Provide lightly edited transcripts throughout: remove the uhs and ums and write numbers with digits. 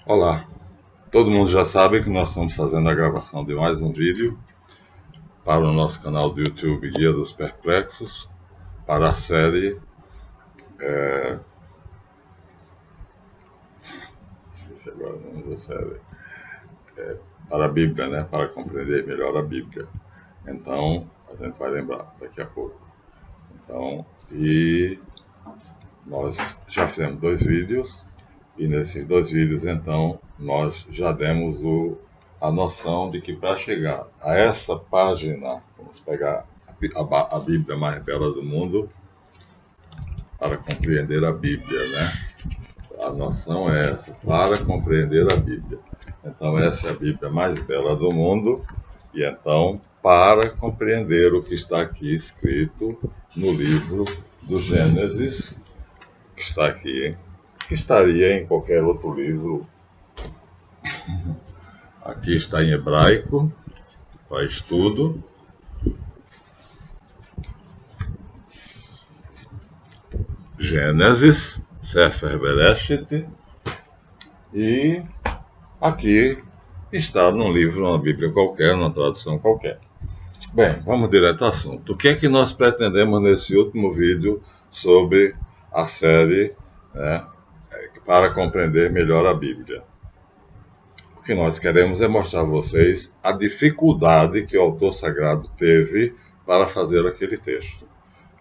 Olá, todo mundo já sabe que nós estamos fazendo a gravação de mais um vídeo para o nosso canal do YouTube Guia dos Perplexos, para a série agora o nome da série, para a Bíblia, né? Para compreender melhor a Bíblia. Então, a gente vai lembrar daqui a pouco. Então, nós já fizemos 2 vídeos, e nesses 2 vídeos, então, nós já demos a noção de que para chegar a essa página, vamos pegar a Bíblia mais bela do mundo, para compreender a Bíblia, né? A noção é essa, para compreender a Bíblia. Então, essa é a Bíblia mais bela do mundo, e então, para compreender o que está aqui escrito no livro do Gênesis, que está aqui, que estaria em qualquer outro livro. Aqui está em hebraico, para estudo. Gênesis, Sefer Bereshit, e aqui está num livro, numa Bíblia qualquer, numa tradução qualquer. Bem, vamos direto ao assunto. O que é que nós pretendemos nesse último vídeo sobre a série, né, para compreender melhor a Bíblia? O que nós queremos é mostrar a vocês a dificuldade que o autor sagrado teve para fazer aquele texto.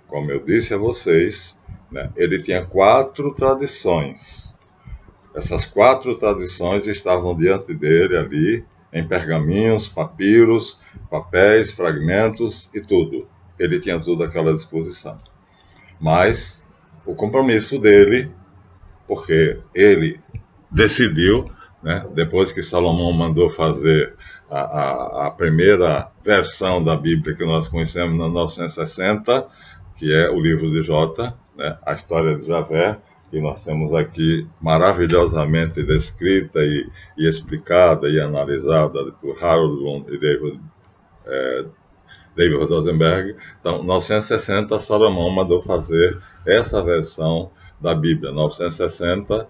Como eu disse a vocês, né, ele tinha 4 tradições. Essas 4 tradições estavam diante dele ali, em pergaminhos, papiros, papéis, fragmentos e tudo. Ele tinha tudo àquela disposição. Mas o compromisso dele, porque ele decidiu, né, depois que Salomão mandou fazer a primeira versão da Bíblia que nós conhecemos na 960, que é o livro de Jota, né, a história de Javé, que nós temos aqui maravilhosamente descrita e explicada e analisada por Harold Bloom e David Rosenberg. Então, 960, Salomão mandou fazer essa versão da Bíblia. 960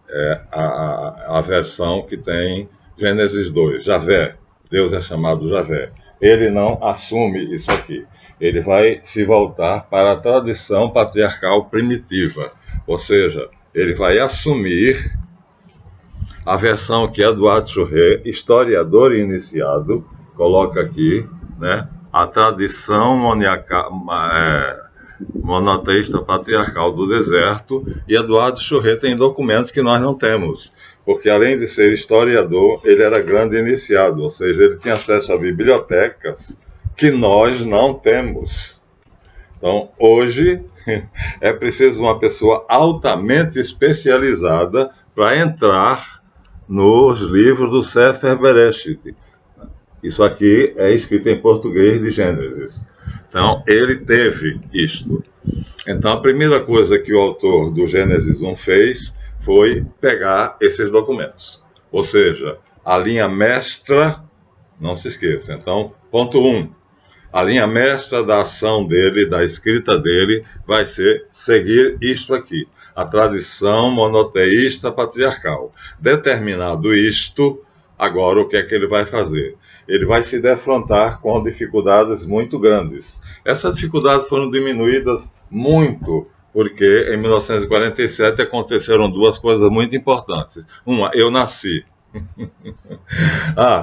é a versão que tem Gênesis 2, Javé. Deus é chamado Javé. Ele não assume isso aqui. Ele vai se voltar para a tradição patriarcal primitiva. Ou seja, ele vai assumir a versão que Eduardo Churré, historiador iniciado, coloca aqui, né, a tradição monoteísta patriarcal do deserto, e Eduardo Churré tem documentos que nós não temos, porque além de ser historiador, ele era grande iniciado, ou seja, ele tinha acesso a bibliotecas que nós não temos. Então, hoje, é preciso uma pessoa altamente especializada para entrar nos livros do Sefer Bereshit. Isso aqui é escrito em português de Gênesis. Então, ele teve isto. Então, a primeira coisa que o autor do Gênesis 1 fez foi pegar esses documentos. Ou seja, a linha mestra, não se esqueça. Então, ponto 1. A linha mestra da ação dele, da escrita dele, vai ser seguir isto aqui, a tradição monoteísta patriarcal. Determinado isto, agora o que é que ele vai fazer? Ele vai se defrontar com dificuldades muito grandes. Essas dificuldades foram diminuídas muito, porque em 1947 aconteceram 2 coisas muito importantes. Uma, eu nasci.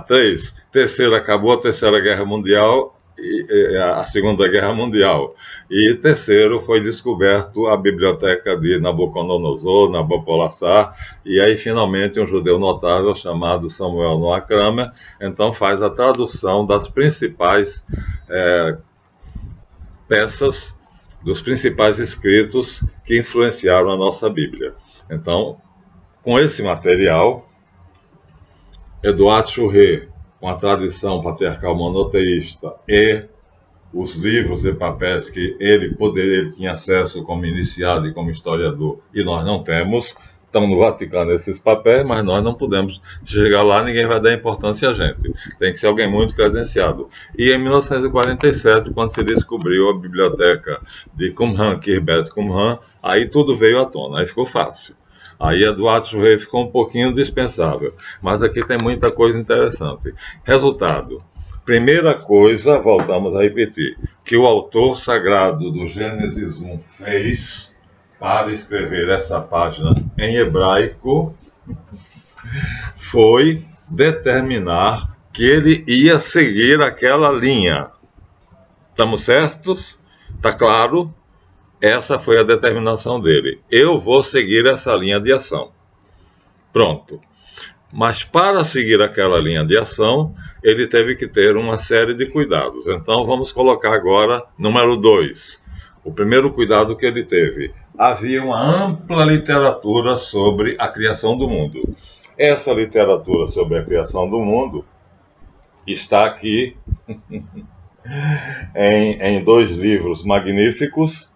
3. Terceiro, acabou a Terceira Guerra Mundial, a Segunda Guerra Mundial. E terceiro, foi descoberto a biblioteca de Nabucodonosor, Nabopolassar, e aí finalmente um judeu notável chamado Samuel Noah Kramer, então faz a tradução das principais peças, dos principais escritos que influenciaram a nossa Bíblia. Então, com esse material, Eduardo Churré, com a tradição patriarcal monoteísta e os livros e papéis que ele tinha acesso como iniciado e como historiador, e nós não temos, estão no Vaticano esses papéis, mas nós não podemos chegar lá, ninguém vai dar importância a gente. Tem que ser alguém muito credenciado. E em 1947, quando se descobriu a biblioteca de Qumran, Khirbet Qumran, aí tudo veio à tona, aí ficou fácil. Aí Eduardo Churré ficou um pouquinho dispensável. Mas aqui tem muita coisa interessante. Resultado. Primeira coisa, voltamos a repetir, que o autor sagrado do Gênesis 1 fez para escrever essa página em hebraico foi determinar que ele ia seguir aquela linha. Estamos certos? Está claro? Essa foi a determinação dele. Eu vou seguir essa linha de ação. Pronto. Mas para seguir aquela linha de ação, ele teve que ter uma série de cuidados. Então vamos colocar agora número 2. O primeiro cuidado que ele teve. Havia uma ampla literatura sobre a criação do mundo. Essa literatura sobre a criação do mundo está aqui em 2 livros magníficos.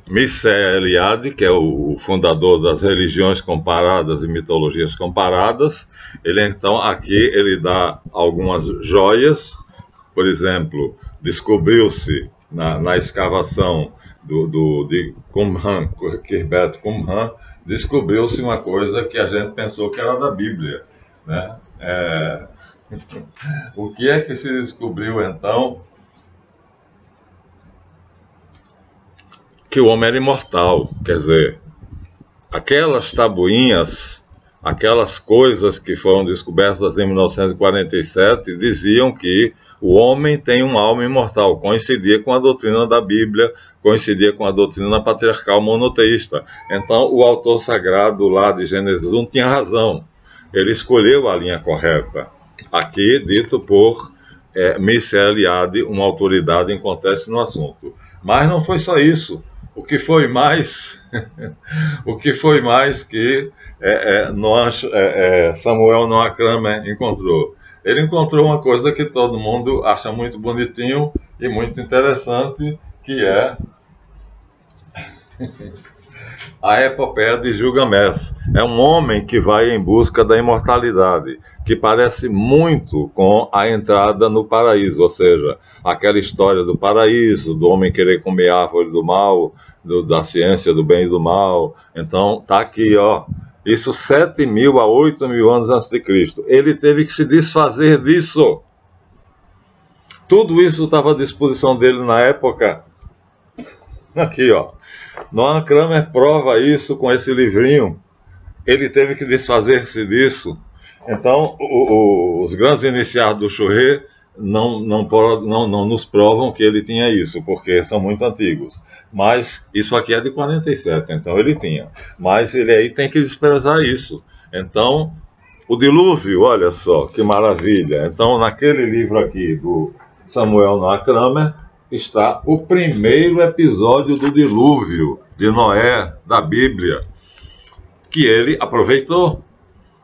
Mircea Eliade, que é o fundador das religiões comparadas e mitologias comparadas, então aqui ele dá algumas joias. Por exemplo, descobriu-se na escavação de Qumran, Khirbet Qumran, descobriu-se uma coisa que a gente pensou que era da Bíblia, né? O que é que se descobriu então? Que o homem era imortal, quer dizer, aquelas tabuinhas, aquelas coisas que foram descobertas em 1947, diziam que o homem tem uma alma imortal, coincidia com a doutrina da Bíblia, coincidia com a doutrina patriarcal monoteísta. Então o autor sagrado lá de Gênesis 1 tinha razão, ele escolheu a linha correta, aqui dito por Mircea Eliade, uma autoridade em contexto no assunto. Mas não foi só isso. O que foi mais que Samuel Noah Kramer encontrou? Ele encontrou uma coisa que todo mundo acha muito bonitinho e muito interessante, que é a epopeia de Gilgamesh. É um homem que vai em busca da imortalidade, que parece muito com a entrada no paraíso, ou seja, aquela história do paraíso, do homem querer comer a árvore do mal, da ciência do bem e do mal. Então, está aqui, ó, isso 7.000 a 8.000 anos antes de Cristo. Ele teve que se desfazer disso. Tudo isso estava à disposição dele na época. Aqui, ó. Noah Kramer prova isso com esse livrinho. Ele teve que desfazer-se disso. Então, os grandes iniciados do Churré não nos provam que ele tinha isso, porque são muito antigos. Mas isso aqui é de 47, então ele tinha. Mas ele aí tem que desprezar isso. Então, o dilúvio, olha só, que maravilha. Então, naquele livro aqui do Samuel Noah Kramer, está o primeiro episódio do dilúvio de Noé, da Bíblia, que ele aproveitou,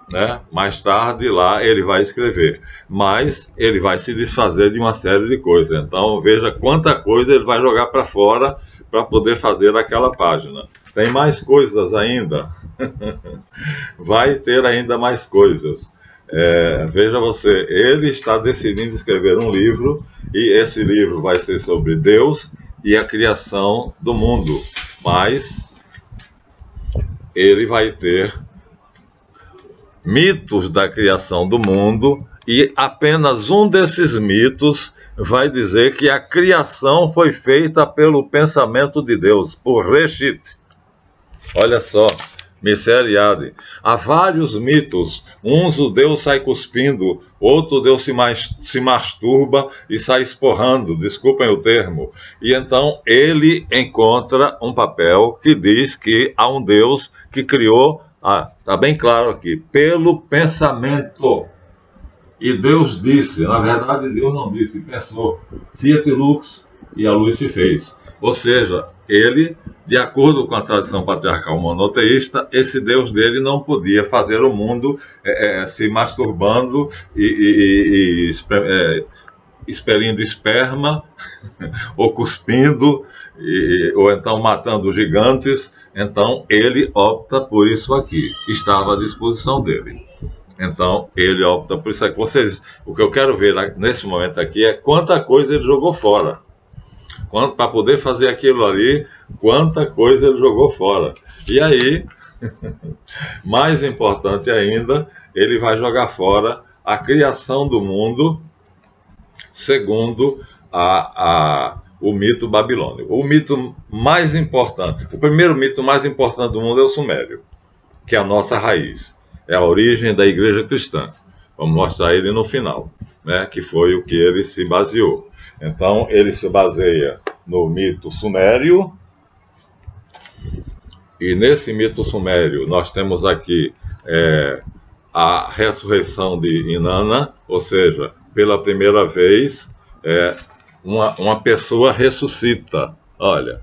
né? Mais tarde lá ele vai escrever, mas ele vai se desfazer de uma série de coisas. Então veja quanta coisa ele vai jogar para fora para poder fazer aquela página. Tem mais coisas ainda. Vai ter ainda mais coisas. Veja você, ele está decidindo escrever um livro, e esse livro vai ser sobre Deus e a criação do mundo, mas ele vai ter mitos da criação do mundo, e apenas um desses mitos vai dizer que a criação foi feita pelo pensamento de Deus, por Reshit. Olha só, Mircea Eliade. Há vários mitos. Uns o Deus sai cuspindo, outro Deus se masturba e sai esporrando, desculpem o termo. E então ele encontra um papel que diz que há um Deus que criou, está bem claro aqui, pelo pensamento. E Deus disse, na verdade Deus não disse, pensou, fiat lux, e a luz se fez. Ou seja, ele, de acordo com a tradição patriarcal monoteísta, esse Deus dele não podia fazer o mundo se masturbando e expelindo esperma, ou cuspindo, ou então matando gigantes. Então ele opta por isso aqui, estava à disposição dele. Então ele opta por isso aqui. O que eu quero ver nesse momento aqui é quanta coisa ele jogou fora. Para poder fazer aquilo ali, quanta coisa ele jogou fora. E aí, mais importante ainda, ele vai jogar fora a criação do mundo segundo o mito babilônico. O mito mais importante, o primeiro mito mais importante do mundo é o sumério, que é a nossa raiz, é a origem da igreja cristã. Vamos mostrar ele no final, né, que foi o que ele se baseou. Então, ele se baseia no mito sumério, e nesse mito sumério nós temos aqui a ressurreição de Inanna, ou seja, pela primeira vez, uma pessoa ressuscita. Olha,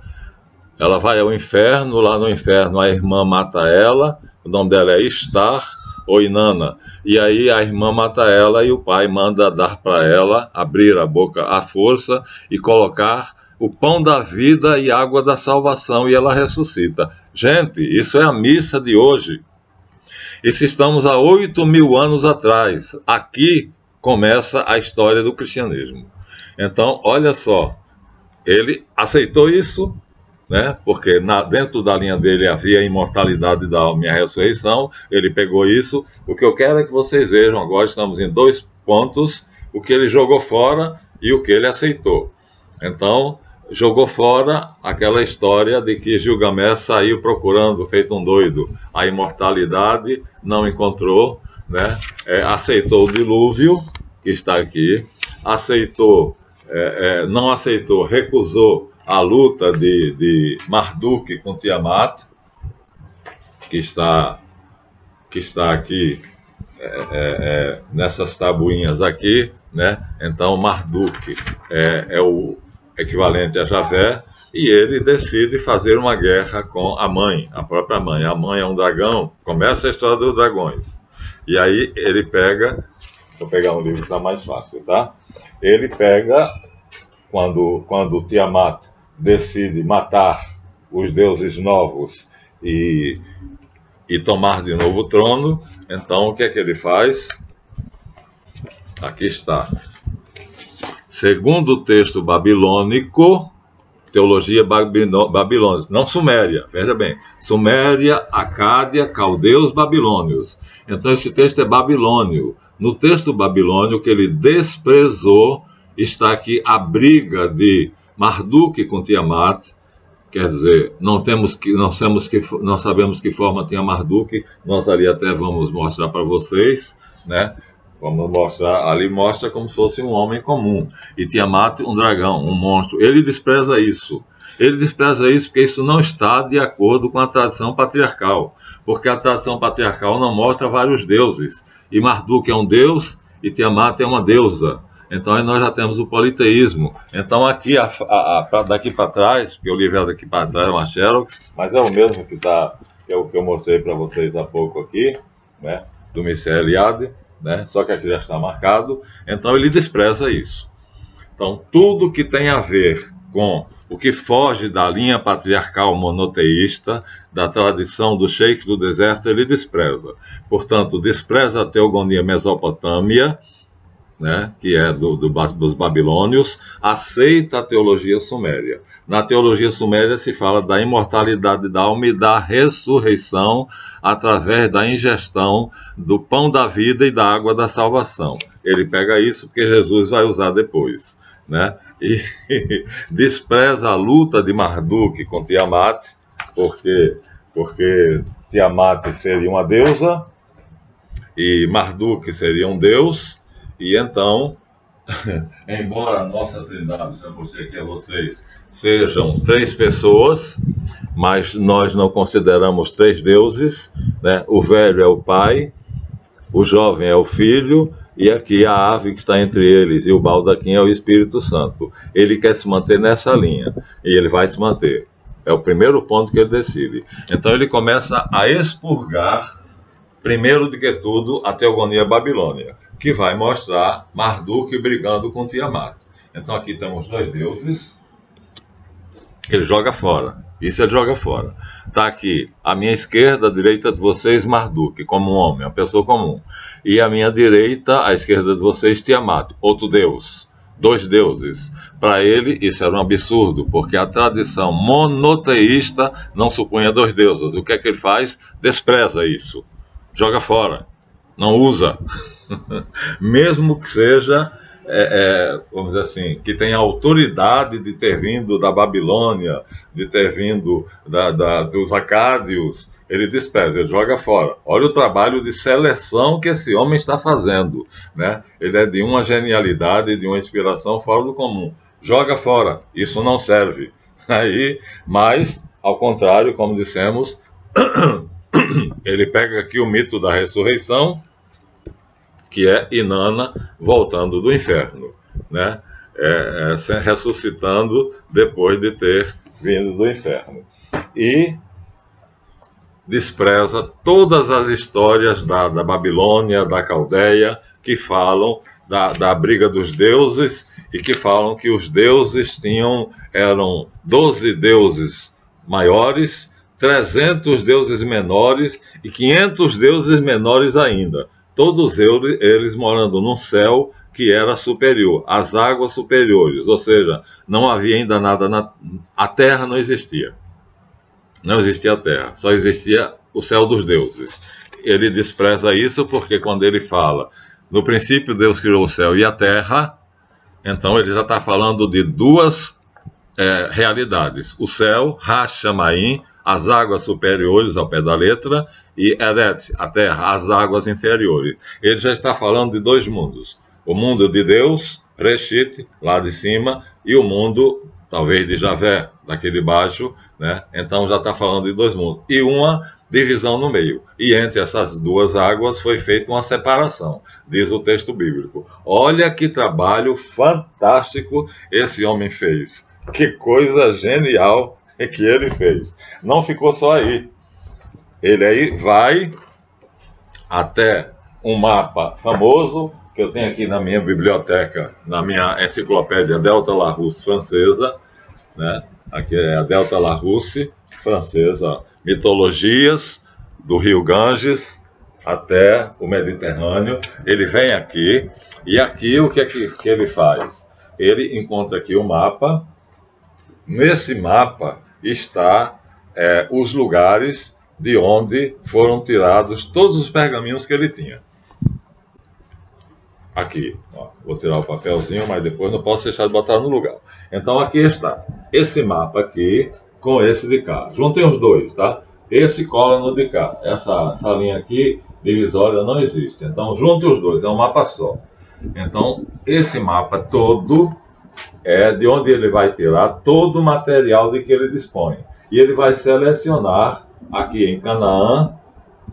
ela vai ao inferno, lá no inferno a irmã mata ela, o nome dela é Ishtar, ou Inanna, e aí a irmã mata ela e o pai manda dar para ela, abrir a boca à força e colocar o pão da vida e água da salvação, e ela ressuscita. Gente, isso é a missa de hoje. E se estamos há 8.000 anos atrás, aqui começa a história do cristianismo. Então, olha só, ele aceitou isso, né? Porque dentro da linha dele havia a imortalidade da alma e a ressurreição. Ele pegou isso. O que eu quero é que vocês vejam, agora estamos em 2 pontos, o que ele jogou fora e o que ele aceitou. Então, jogou fora aquela história de que Gilgamesh saiu procurando, feito um doido, a imortalidade, não encontrou, né? Aceitou o dilúvio, que está aqui, não aceitou, recusou a luta de Marduk com Tiamat, que está aqui nessas tabuinhas aqui, né? Então Marduk é o equivalente a Javé, e ele decide fazer uma guerra com a mãe, a própria mãe. A mãe é um dragão, começa a história dos dragões. E aí ele pega, vou pegar um livro que está mais fácil, tá? Ele pega, quando Tiamat decide matar os deuses novos e tomar de novo o trono, então o que é que ele faz? Aqui está. Segundo o texto babilônico, teologia babilônica, não suméria, veja bem, Suméria, Acádia, caldeus, babilônios. Então esse texto é babilônio. No texto babilônio que ele desprezou, está aqui a briga de Marduk com Tiamat. Quer dizer, não sabemos que forma tinha Marduk, nós ali até vamos mostrar para vocês, né? Vamos mostrar, ali mostra como se fosse um homem comum, e Tiamat um dragão, um monstro. Ele despreza isso. Ele despreza isso porque isso não está de acordo com a tradição patriarcal, porque a tradição patriarcal não mostra vários deuses, e Marduk é um deus e Tiamat é uma deusa. Então aí nós já temos o politeísmo. Então aqui, daqui para trás, porque o livro é daqui para trás, é uma Xerox, mas é o mesmo que é o que eu mostrei para vocês há pouco aqui, né, do Mircea Eliade, né, só que aqui já está marcado. Então ele despreza isso. Então tudo que tem a ver com o que foge da linha patriarcal monoteísta, da tradição dos sheiks do deserto, ele despreza. Portanto, despreza a teogonia mesopotâmia, né, que é dos babilônios, aceita a teologia suméria. Na teologia suméria se fala da imortalidade da alma e da ressurreição através da ingestão do pão da vida e da água da salvação. Ele pega isso porque Jesus vai usar depois, né? E despreza a luta de Marduk com Tiamat, porque Tiamat seria uma deusa e Marduk seria um deus. E então, embora a nossa trindade, já mostrei aqui a vocês, sejam 3 pessoas, mas nós não consideramos 3 deuses, né? O velho é o pai, o jovem é o filho, e aqui a ave que está entre eles e o baldaquim é o Espírito Santo. Ele quer se manter nessa linha, e ele vai se manter. É o primeiro ponto que ele decide. Então ele começa a expurgar, primeiro de que tudo, a teogonia babilônica, que vai mostrar Marduk brigando com Tiamat. Então aqui temos 2 deuses, ele joga fora, isso ele joga fora. Está aqui, à minha esquerda, à direita de vocês, Marduk, como um homem, uma pessoa comum. E à minha direita, à esquerda de vocês, Tiamat, outro deus. 2 deuses. Para ele, isso era um absurdo, porque a tradição monoteísta não supunha 2 deuses. O que é que ele faz? Despreza isso. Joga fora. Não usa. Mesmo que seja, vamos dizer assim, que tenha autoridade de ter vindo da Babilônia, de ter vindo dos acádios, ele despreza, ele joga fora. Olha o trabalho de seleção que esse homem está fazendo, né? Ele é de uma genialidade, de uma inspiração fora do comum. Joga fora, isso não serve. Mas, ao contrário, como dissemos, ele pega aqui o mito da ressurreição, que é Inanna voltando do inferno, né? Ressuscitando depois de ter vindo do inferno. E despreza todas as histórias da Babilônia, da Caldeia, que falam da briga dos deuses e que falam que os deuses eram 12 deuses maiores, 300 deuses menores e 500 deuses menores ainda. Todos eles morando num céu que era superior, as águas superiores, ou seja, não havia ainda nada, a terra não existia. Não existia a terra, só existia o céu dos deuses. Ele despreza isso porque quando ele fala, no princípio Deus criou o céu e a terra, então ele já está falando de 2 realidades. O céu, Ha-Shamayim, as águas superiores ao pé da letra, e Eret, a terra, as águas inferiores. Ele já está falando de 2 mundos. O mundo de Deus, Reshit, lá de cima, e o mundo, talvez, de Javé, daqui de baixo, né? Então já está falando de 2 mundos. E uma divisão no meio. E entre essas 2 águas foi feita uma separação, diz o texto bíblico. Olha que trabalho fantástico esse homem fez. Que coisa genial que ele fez. Não ficou só aí. Ele aí vai até um mapa famoso, que eu tenho aqui na minha biblioteca, na minha enciclopédia Delta Larousse francesa, né? Aqui é a Delta Larousse francesa, mitologias do rio Ganges até o Mediterrâneo. Ele vem aqui, e aqui o que é que ele faz? Ele encontra aqui o mapa. Nesse mapa está os lugares de onde foram tirados todos os pergaminhos que ele tinha. Aqui, ó, vou tirar o papelzinho, mas depois não posso deixar de botar no lugar. Então aqui está, esse mapa aqui com esse de cá. Juntem os 2, tá? Esse cola no de cá. Essa linha aqui, divisória, não existe. Então junte os 2, é um mapa só. Então esse mapa todo é de onde ele vai tirar todo o material de que ele dispõe. E ele vai selecionar aqui em Canaã,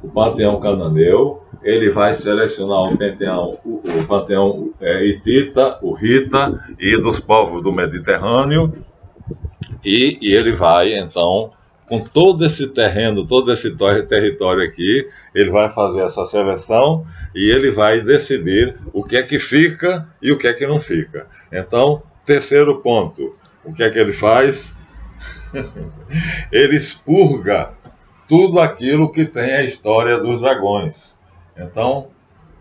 o panteão cananeu, ele vai selecionar o panteão hitita, o Rita e dos povos do Mediterrâneo, e ele vai, então, com todo esse terreno, todo esse território aqui, ele vai fazer essa seleção e ele vai decidir o que é que fica e o que é que não fica. Então, terceiro ponto, o que é que ele faz? Ele expurga tudo aquilo que tem a história dos dragões. Então,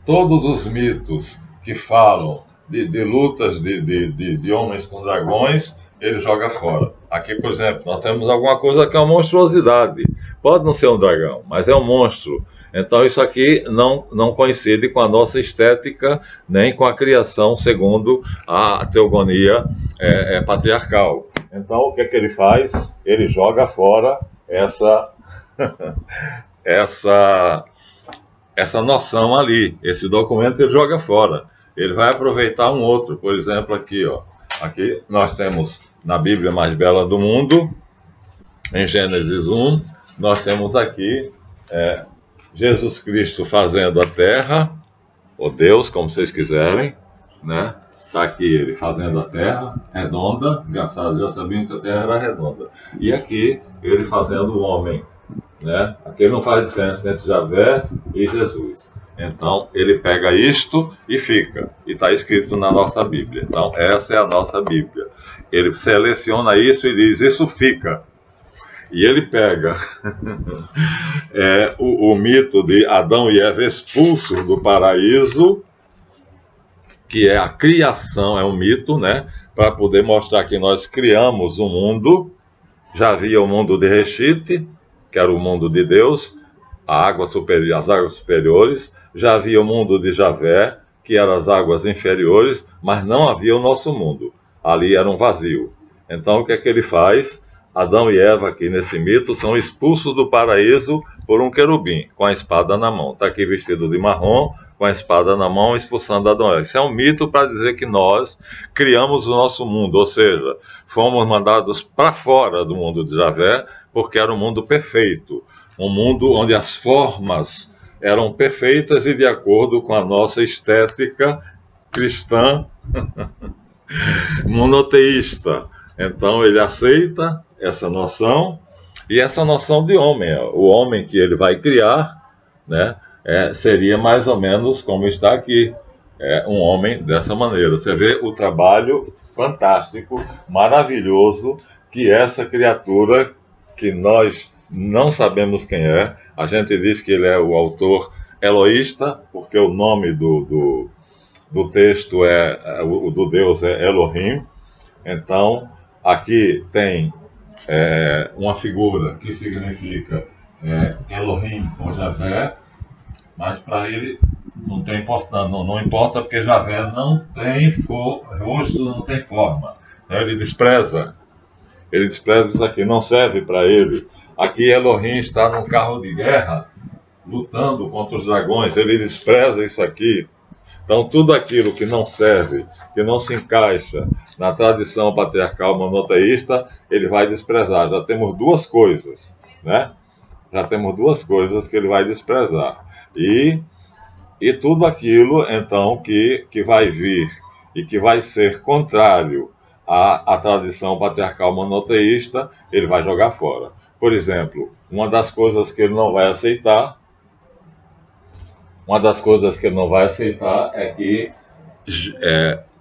todos os mitos que falam de lutas de homens com dragões, ele joga fora. Aqui, por exemplo, nós temos alguma coisa que é uma monstruosidade. Pode não ser um dragão, mas é um monstro. Então, isso aqui não coincide com a nossa estética, nem com a criação segundo a teogonia patriarcal. Então, o que é que ele faz? Ele joga fora essa noção ali. Esse documento ele joga fora. Ele vai aproveitar um outro. Por exemplo, aqui, ó. Aqui nós temos na Bíblia mais bela do mundo, em Gênesis 1, nós temos aqui Jesus Cristo fazendo a terra, ou Deus, como vocês quiserem, né? Está aqui ele fazendo a terra redonda. Engraçado, já sabiam que a terra era redonda. E aqui ele fazendo o homem, né? Aqui não faz diferença entre Javé e Jesus. Então ele pega isto e fica. E está escrito na nossa Bíblia. Então essa é a nossa Bíblia. Ele seleciona isso e diz, isso fica. E ele pega o mito de Adão e Eva expulsos do paraíso, que é a criação, é um mito, né? Para poder mostrar que nós criamos um mundo. Já havia o mundo de Reshit, que era o mundo de Deus, as águas superiores. Já havia o mundo de Javé, que eram as águas inferiores, mas não havia o nosso mundo. Ali era um vazio. Então o que é que ele faz? Adão e Eva, aqui nesse mito, são expulsos do paraíso por um querubim, com a espada na mão. Está aqui vestido de marrom, com a espada na mão, expulsando Adão e Eva. Isso é um mito para dizer que nós criamos o nosso mundo, ou seja, fomos mandados para fora do mundo de Javé, porque era um mundo perfeito, um mundo onde as formas eram perfeitas e de acordo com a nossa estética cristã monoteísta. Então ele aceita essa noção, e essa noção de homem, o homem que ele vai criar, né, seria mais ou menos como está aqui, um homem dessa maneira. Você vê o trabalho fantástico, maravilhoso, que essa criatura, que nós não sabemos quem é, a gente diz que ele é o autor eloísta, porque o nome do texto do Deus é Elohim. Então, aqui tem uma figura que significa Elohim ou Javé, mas para ele não tem importância, não importa, porque Javé não tem rosto, não tem forma. Então ele despreza isso aqui, não serve para ele. Aqui Elohim está num carro de guerra, lutando contra os dragões, ele despreza isso aqui. Então tudo aquilo que não serve, que não se encaixa na tradição patriarcal monoteísta, ele vai desprezar. Já temos duas coisas, né? Já temos duas coisas que ele vai desprezar. E tudo aquilo, então, que vai vir e que vai ser contrário à tradição patriarcal monoteísta, ele vai jogar fora. Por exemplo, uma das coisas que ele não vai aceitar é que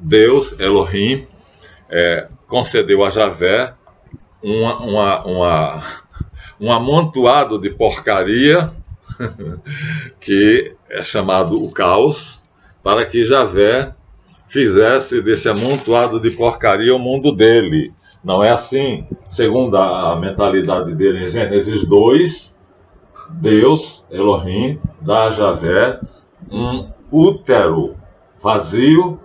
Deus, Elohim, concedeu a Javé um amontoado de porcaria que é chamado o caos, para que Javé fizesse desse amontoado de porcaria o mundo dele. Não é assim, segundo a mentalidade dele em Gênesis 2, Deus, Elohim, dá a Javé um útero vazio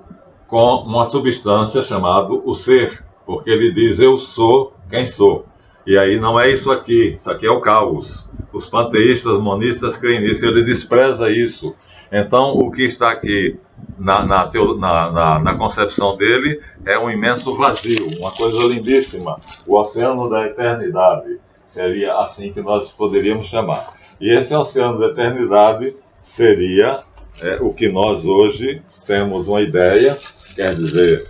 com uma substância chamada o ser, porque ele diz, eu sou quem sou. E aí não é isso aqui é o caos. Os panteístas, monistas creem nisso, ele despreza isso. Então o que está aqui na concepção dele é um imenso vazio, uma coisa lindíssima, o oceano da eternidade, seria assim que nós poderíamos chamar. E esse oceano da eternidade seria o que nós hoje temos uma ideia, quer dizer,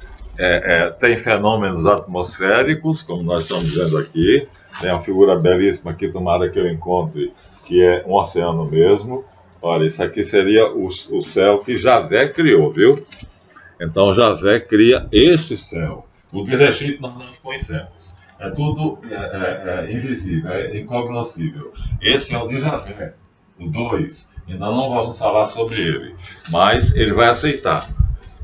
tem fenômenos atmosféricos, como nós estamos vendo aqui, tem uma figura belíssima aqui, tomara que eu encontre, que é um oceano mesmo. Olha, isso aqui seria o céu que Javé criou, viu? Então Javé cria este céu. O de Reshit nós não conhecemos. É tudo invisível, é incognoscível. Esse é o de Javé, o 2. Ainda não vamos falar sobre ele, mas ele vai aceitar.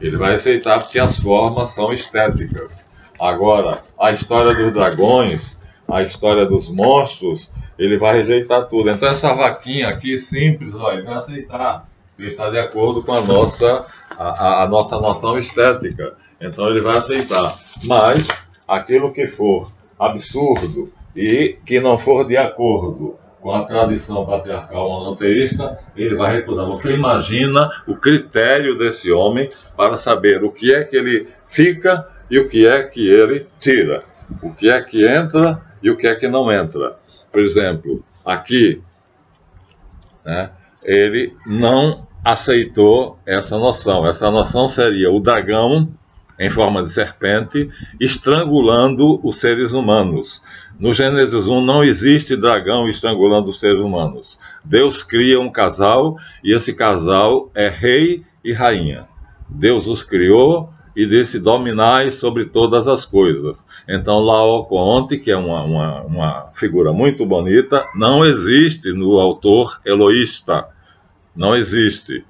Ele vai aceitar porque as formas são estéticas. Agora, a história dos dragões, a história dos monstros, ele vai rejeitar tudo. Então essa vaquinha aqui, simples, ele vai aceitar, porque está de acordo com a nossa noção estética. Então ele vai aceitar. Mas aquilo que for absurdo e que não for de acordo com a tradição patriarcal monoteísta, ele vai recusar. Você imagina o critério desse homem para saber o que é que ele fica e o que é que ele tira. O que é que entra e o que é que não entra. Por exemplo, aqui, né, ele não aceitou essa noção. Essa noção seria o dragão, em forma de serpente, estrangulando os seres humanos. No Gênesis 1 não existe dragão estrangulando os seres humanos. Deus cria um casal e esse casal é rei e rainha. Deus os criou e disse dominai sobre todas as coisas. Então Laocoonte, que é uma figura muito bonita, não existe no autor eloísta. Não existe.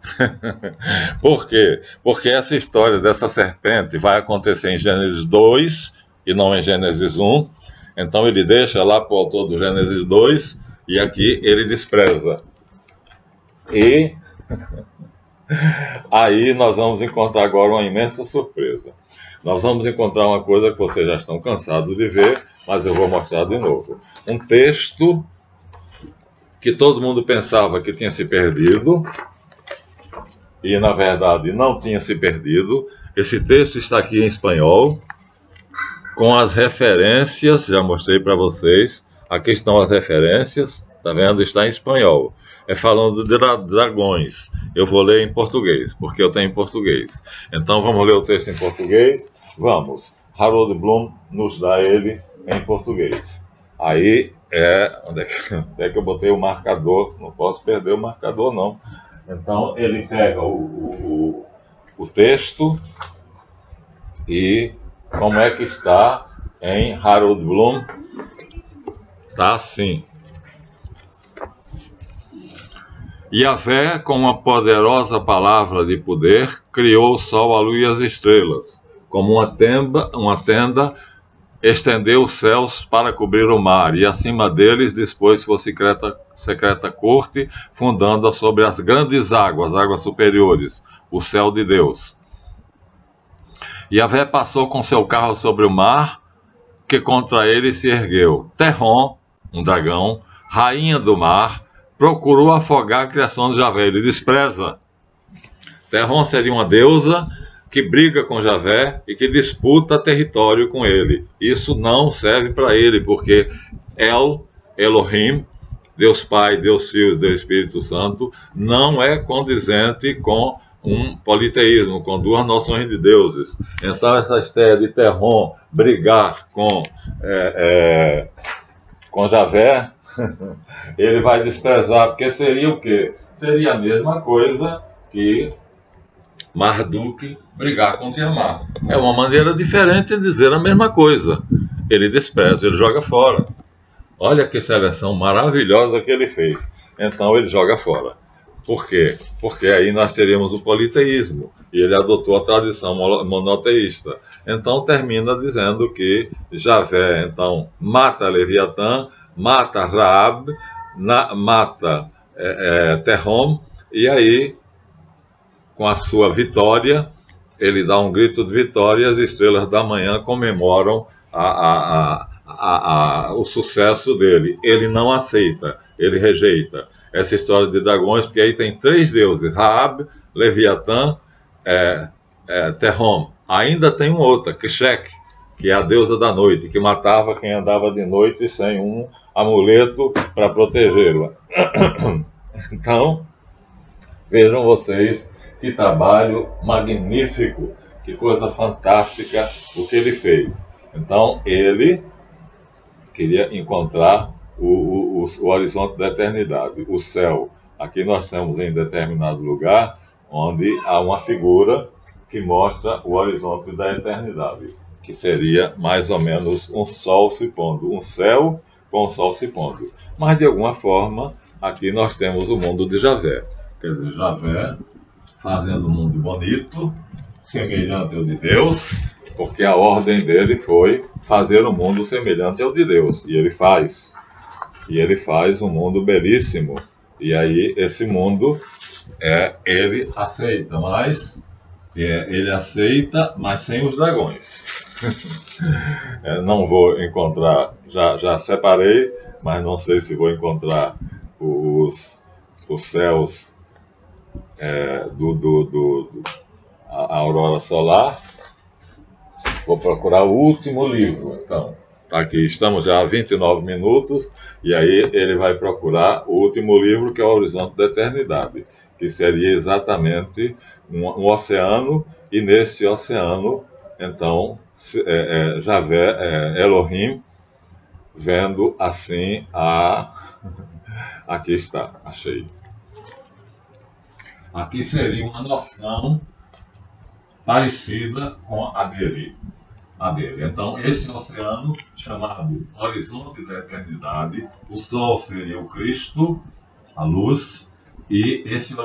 Por quê? Porque essa história dessa serpente vai acontecer em Gênesis 2 e não em Gênesis 1. Então ele deixa lá para o autor do Gênesis 2 e aqui ele despreza. E aí nós vamos encontrar agora uma imensa surpresa. Nós vamos encontrar uma coisa que vocês já estão cansados de ver, mas eu vou mostrar de novo. Um texto que todo mundo pensava que tinha se perdido, e na verdade não tinha se perdido. Esse texto está aqui em espanhol, com as referências, já mostrei para vocês. Aqui estão as referências, tá vendo? Está em espanhol. É falando de dragões. Eu vou ler em português, porque eu tenho em português. Então vamos ler o texto em português? Vamos. Harold Bloom nos dá ele em português. Aí onde é que eu botei o marcador? Não posso perder o marcador, não. Então ele pega o texto e como é que está em Harold Bloom? Está assim. Yahvé, com uma poderosa palavra de poder, criou o sol, a lua e as estrelas. Como uma tenda, estendeu os céus para cobrir o mar, e acima deles dispôs sua secreta corte, fundando-a sobre as grandes águas superiores, o céu de Deus. Yahvé passou com seu carro sobre o mar, que contra ele se ergueu. Terrom, um dragão, rainha do mar, procurou afogar a criação de Yahvé. Ele despreza. Terrom seria uma deusa que briga com Yahvé e que disputa território com ele. Isso não serve para ele, porque Elohim, Deus Pai, Deus Filho, Deus Espírito Santo, não é condizente com um politeísmo, com duas noções de deuses. Então essa ideia de Terrom brigar com Yahvé, ele vai desprezar, porque seria o quê? Seria a mesma coisa que Marduk brigar com Tiamat. É uma maneira diferente de dizer a mesma coisa. Ele despreza, ele joga fora. Olha que seleção maravilhosa que ele fez. Então ele joga fora. Por quê? Porque aí nós teríamos o politeísmo. E ele adotou a tradição monoteísta. Então termina dizendo que Yahvé, então, mata Leviatã, mata Raab, mata Terrom, e aí, com a sua vitória, ele dá um grito de vitória e as estrelas da manhã comemoram o sucesso dele. Ele não aceita, ele rejeita essa história de dragões, porque aí tem três deuses, Raab, Leviatã, Terrom. Ainda tem uma outra, Keshek, que é a deusa da noite, que matava quem andava de noite sem um amuleto para protegê-la. Então, vejam vocês que trabalho magnífico, que coisa fantástica o que ele fez. Então, ele queria encontrar o horizonte da eternidade, o céu. Aqui nós temos em determinado lugar onde há uma figura que mostra o horizonte da eternidade, que seria mais ou menos um sol se pondo, um céu com o sol se pondo. Mas de alguma forma, aqui nós temos o mundo de Yahvé. Quer dizer, Yahvé fazendo um mundo bonito, semelhante ao de Deus, porque a ordem dele foi fazer um mundo semelhante ao de Deus. E ele faz. E ele faz um mundo belíssimo. E aí esse mundo ele aceita, mas ele aceita, mas sem os dragões. Não vou encontrar, já separei, mas não sei se vou encontrar os céus a aurora solar. Vou procurar o último livro. Então, tá aqui, estamos já há 29 minutos, e aí ele vai procurar o último livro, que é o Horizonte da Eternidade, que seria exatamente um oceano, e nesse oceano, então, Yahvé, Elohim, vendo assim aqui está, achei. Aqui seria uma noção parecida com a dele. Então, esse oceano, chamado Horizonte da Eternidade, o Sol seria o Cristo, a luz, e esse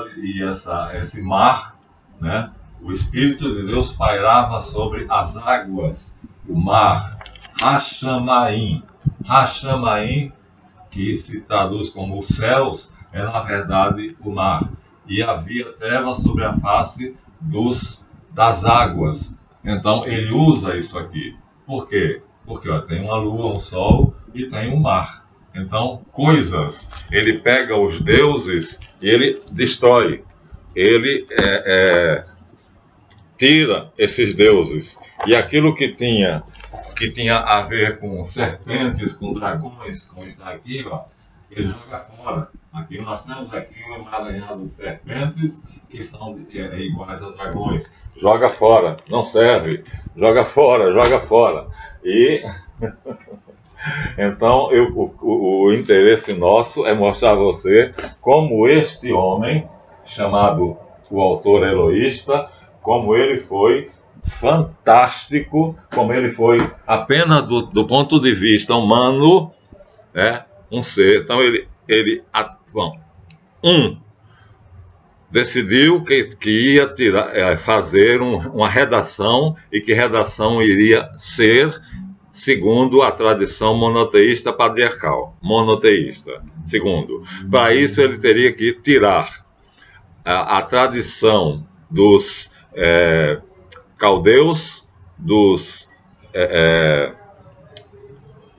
mar, né? O Espírito de Deus pairava sobre as águas, o mar, Hashamaim. Hashamaim, que se traduz como os céus, é na verdade o mar. E havia trevas sobre a face das águas. Então ele usa isso aqui. Por quê? Porque tem uma lua, um sol e tem um mar. Então, coisas, ele pega os deuses e ele destrói. Ele tira esses deuses. E aquilo que tinha a ver com serpentes, com dragões, como está aqui, ó, ele joga fora. Aqui nós temos aqui um emaranhado de serpentes que são iguais a dragões. Joga fora, não serve. Joga fora, joga fora. E então o interesse nosso é mostrar a você como este homem, chamado o autor eloísta, como ele foi fantástico, como ele foi apenas do ponto de vista humano, né, um ser. Então ele decidiu que ia fazer uma redação, e que redação iria ser segundo a tradição monoteísta patriarcal, monoteísta. Segundo, para isso ele teria que tirar a tradição dos caldeus, dos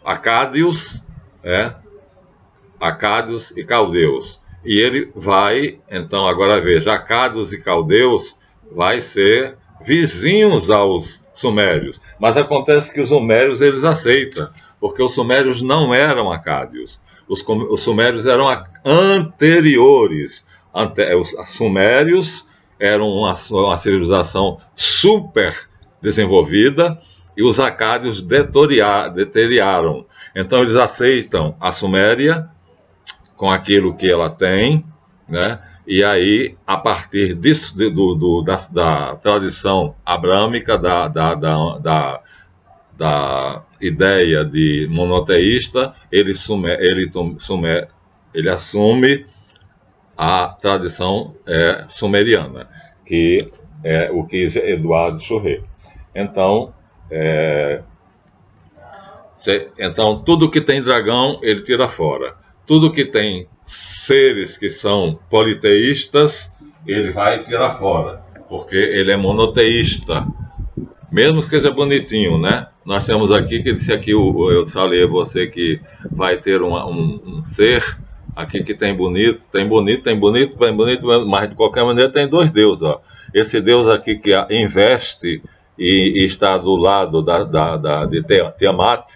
acádios, acádios e caldeus. E ele vai, então, agora veja, acádios e caldeus vai ser vizinhos aos sumérios. Mas acontece que os sumérios eles aceitam, porque os sumérios não eram acádios. Os sumérios eram anteriores. Os sumérios eram uma civilização super desenvolvida, e os acádios deterioraram. Então eles aceitam a Suméria com aquilo que ela tem, né? E aí, a partir disso, da tradição abrâmica, da ideia de monoteísta, ele assume a tradição sumeriana, que é o que Eduardo Churré. Então, então, tudo que tem dragão, ele tira fora. Tudo que tem seres que são politeístas, ele vai tirar fora, porque ele é monoteísta. Mesmo que seja bonitinho, né? Nós temos aqui, que disse aqui, eu falei a você que vai ter um ser aqui que tem bonito, mas de qualquer maneira tem dois deuses, ó. Esse Deus aqui que investe e está do lado de Tiamat,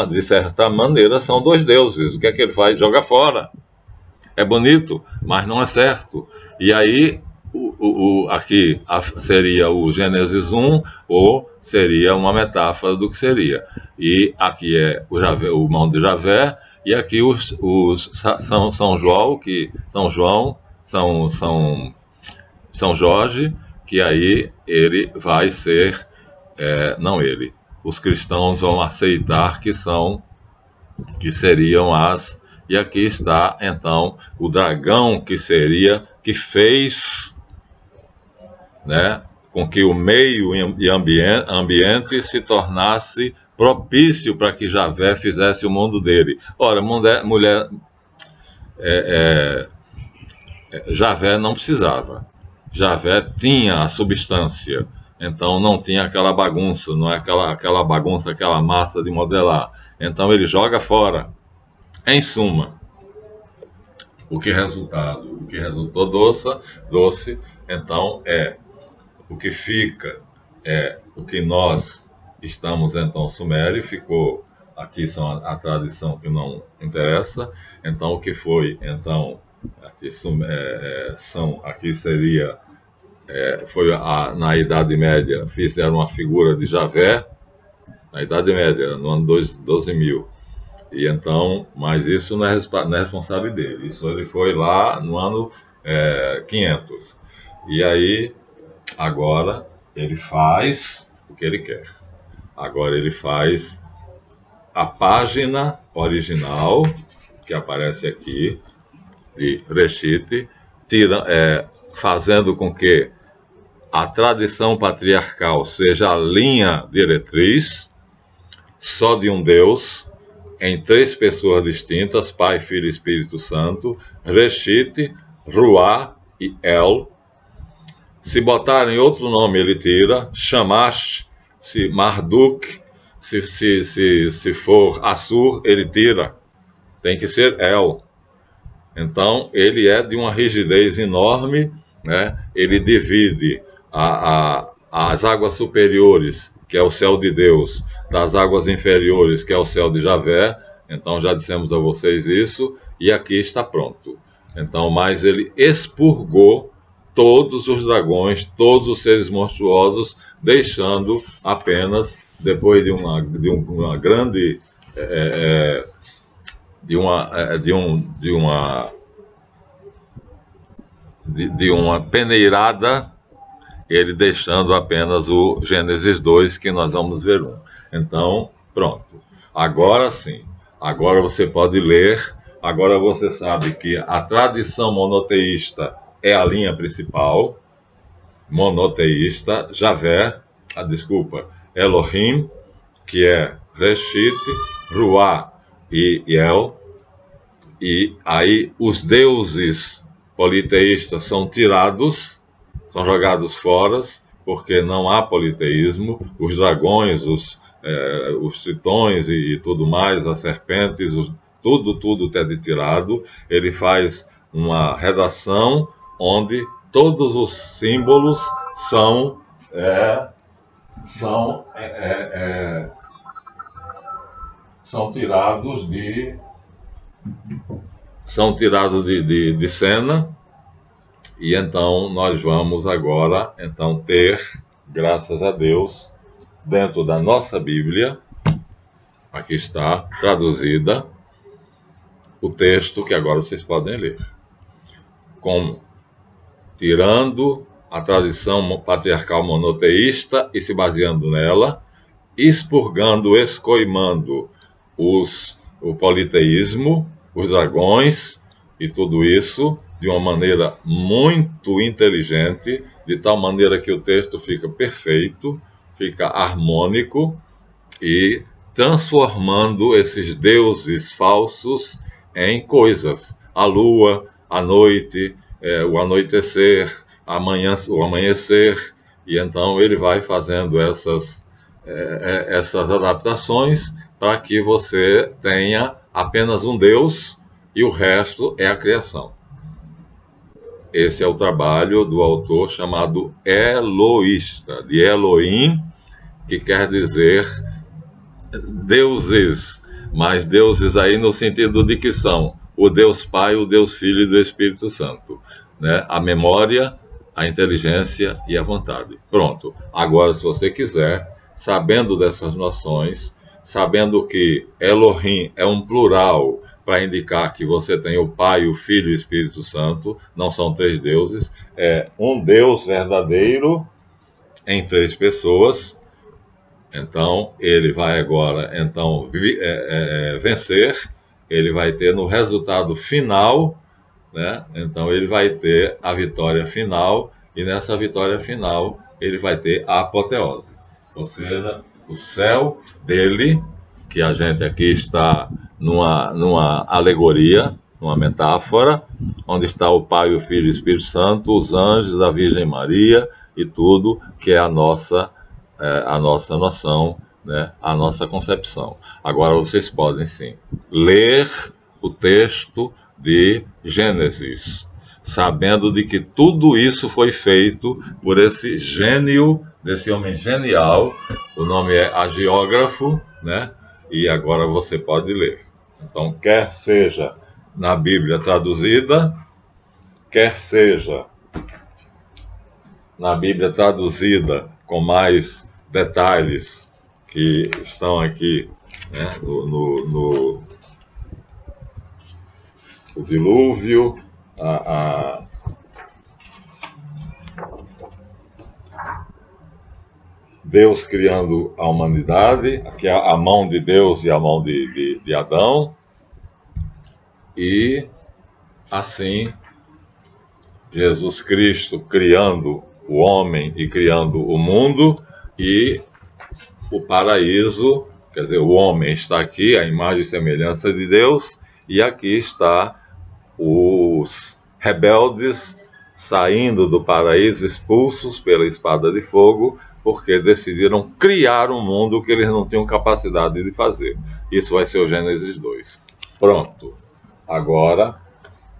de certa maneira, são dois deuses. O que é que ele faz? Joga fora. É bonito, mas não é certo. E aí, aqui seria o Gênesis 1, ou seria uma metáfora do que seria. E aqui é o mão de Javé, e aqui São Jorge, que aí ele vai ser, não ele, os cristãos vão aceitar que seriam e aqui está então o dragão que fez, né, com que o meio e ambiente se tornasse propício para que Javé fizesse o mundo dele. Ora, Javé não precisava. Javé tinha a substância. Então não tinha aquela bagunça, não é aquela bagunça, aquela massa de modelar. Então ele joga fora. Em suma, o que resultou doce, então o que fica o que nós estamos então sumério, ficou aqui são a tradição que não interessa. Então o que foi então aqui seria na Idade Média, fizeram uma figura de Javé, na Idade Média, no ano 12.000. E então, mas isso não é responsável dele. Isso ele foi lá no ano 500. E aí, agora, ele faz o que ele quer. Agora ele faz a página original, que aparece aqui, de Reshit, fazendo com que a tradição patriarcal seja a linha diretriz, só de um Deus, em 3 pessoas distintas, Pai, Filho e Espírito Santo, Reshit, Ruá e El. Se botarem outro nome, ele tira. Shamash, se Marduk, se for Assur, ele tira. Tem que ser El. Então, ele é de uma rigidez enorme, né? Ele divide as águas superiores, que é o céu de Deus, das águas inferiores, que é o céu de Javé. Então, já dissemos a vocês isso, e aqui está pronto. Então, mas ele expurgou todos os dragões, todos os seres monstruosos, deixando apenas, depois de uma grande... de uma peneirada, ele deixando apenas o Gênesis 2, que nós vamos ver um. Então, pronto. Agora sim. Agora você pode ler. Agora você sabe que a tradição monoteísta é a linha principal. Monoteísta. Javé, Elohim, que é Reshit, Ruá e El. E aí os deuses politeístas são tirados, são jogados fora, porque não há politeísmo. Os dragões, os tritões e tudo mais, as serpentes, tudo é tirado. Ele faz uma redação onde todos os símbolos são tirados de cena. E então nós vamos agora ter, graças a Deus, dentro da nossa Bíblia, aqui está traduzida o texto que agora vocês podem ler, tirando a tradição patriarcal monoteísta e se baseando nela, expurgando, escoimando o politeísmo, os dragões e tudo isso de uma maneira muito inteligente, de tal maneira que o texto fica perfeito, fica harmônico, e transformando esses deuses falsos em coisas. A lua, a noite, o anoitecer, o amanhecer, e então ele vai fazendo essas adaptações para que você tenha apenas um Deus e o resto é a criação. Esse é o trabalho do autor chamado Eloísta, de Elohim, que quer dizer deuses, mas deuses aí no sentido de que são o Deus Pai, o Deus Filho e do Espírito Santo, né? A memória, a inteligência e a vontade. Pronto. Agora, se você quiser, sabendo dessas noções, sabendo que Elohim é um plural para indicar que você tem o Pai, o Filho e o Espírito Santo, não são 3 deuses, é um Deus verdadeiro em 3 pessoas. Então, ele vai agora vencer, ele vai ter no resultado final, né? Então, ele vai ter a vitória final, e nessa vitória final, ele vai ter a apoteose. Ou seja, o céu dele, que a gente aqui está numa alegoria, numa metáfora, onde está o Pai, o Filho e o Espírito Santo, os anjos, a Virgem Maria e tudo que é a nossa noção, né? A nossa concepção. Agora vocês podem sim ler o texto de Gênesis, sabendo de que tudo isso foi feito por esse gênio, desse homem genial. O nome é Agiógrafo, né? E agora você pode ler. Então, quer seja na Bíblia traduzida, quer seja na Bíblia traduzida com mais detalhes que estão aqui, né, no o dilúvio, Deus criando a humanidade, aqui a mão de Deus e a mão de Adão, e assim, Jesus Cristo criando o homem e criando o mundo, e o paraíso, quer dizer, o homem está aqui, a imagem e semelhança de Deus, e aqui está os rebeldes saindo do paraíso, expulsos pela espada de fogo, porque decidiram criar um mundo que eles não tinham capacidade de fazer. Isso vai ser o Gênesis 2. Pronto. Agora,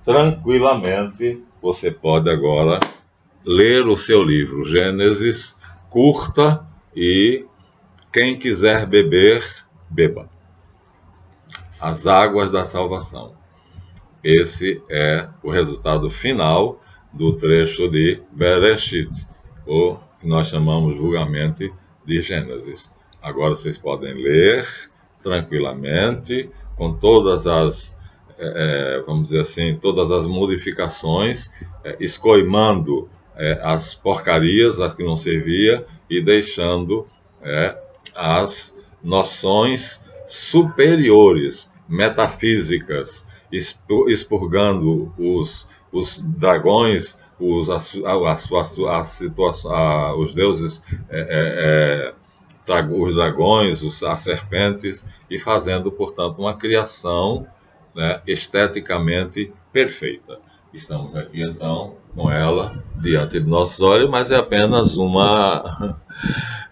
tranquilamente, você pode agora ler o seu livro Gênesis, curta, e quem quiser beber, beba. As águas da salvação. Esse é o resultado final do trecho de Bereshit, ou que nós chamamos vulgarmente de Gênesis. Agora vocês podem ler tranquilamente, com todas as, vamos dizer assim, todas as modificações, escoimando as porcarias, as que não servia, e deixando as noções superiores, metafísicas, expurgando os dragões, os deuses, os dragões, as serpentes, e fazendo, portanto, uma criação, né, esteticamente perfeita. Estamos aqui, então, com ela diante de nossos olhos, mas é apenas uma,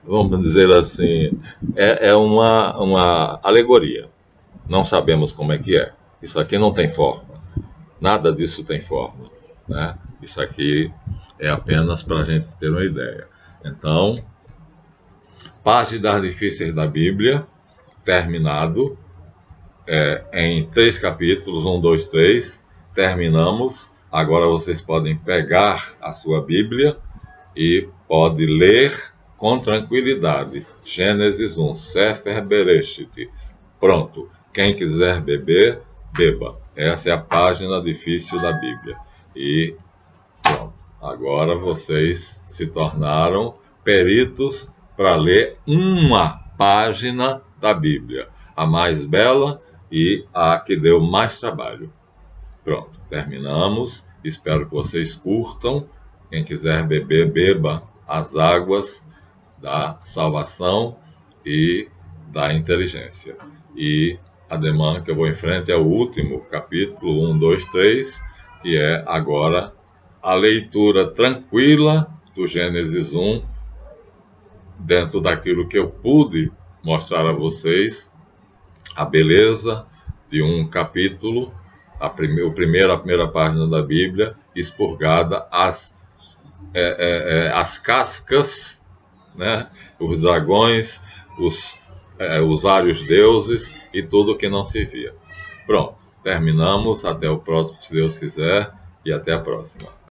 vamos dizer assim, é uma alegoria. Não sabemos como é que é. Isso aqui não tem forma. Nada disso tem forma, né? Isso aqui é apenas para a gente ter uma ideia. Então, Páginas Difíceis da Bíblia, terminado, em 3 capítulos, 1, 2, 3, terminamos. Agora vocês podem pegar a sua Bíblia e podem ler com tranquilidade. Gênesis 1, Sefer Bereshit. Pronto. Quem quiser beber, beba. Essa é a página difícil da Bíblia. E pronto. Agora vocês se tornaram peritos para ler uma página da Bíblia. A mais bela e a que deu mais trabalho. Pronto. Terminamos. Espero que vocês curtam. Quem quiser beber, beba as águas da salvação e da inteligência. E ademã que eu vou em frente é o último capítulo, 1, 2, 3, que é agora a leitura tranquila do Gênesis 1, dentro daquilo que eu pude mostrar a vocês, a beleza de um capítulo, a primeira página da Bíblia, expurgada as cascas, né, os dragões, os vários deuses e tudo que não se via. Pronto, terminamos. Até o próximo, se Deus quiser, e até a próxima.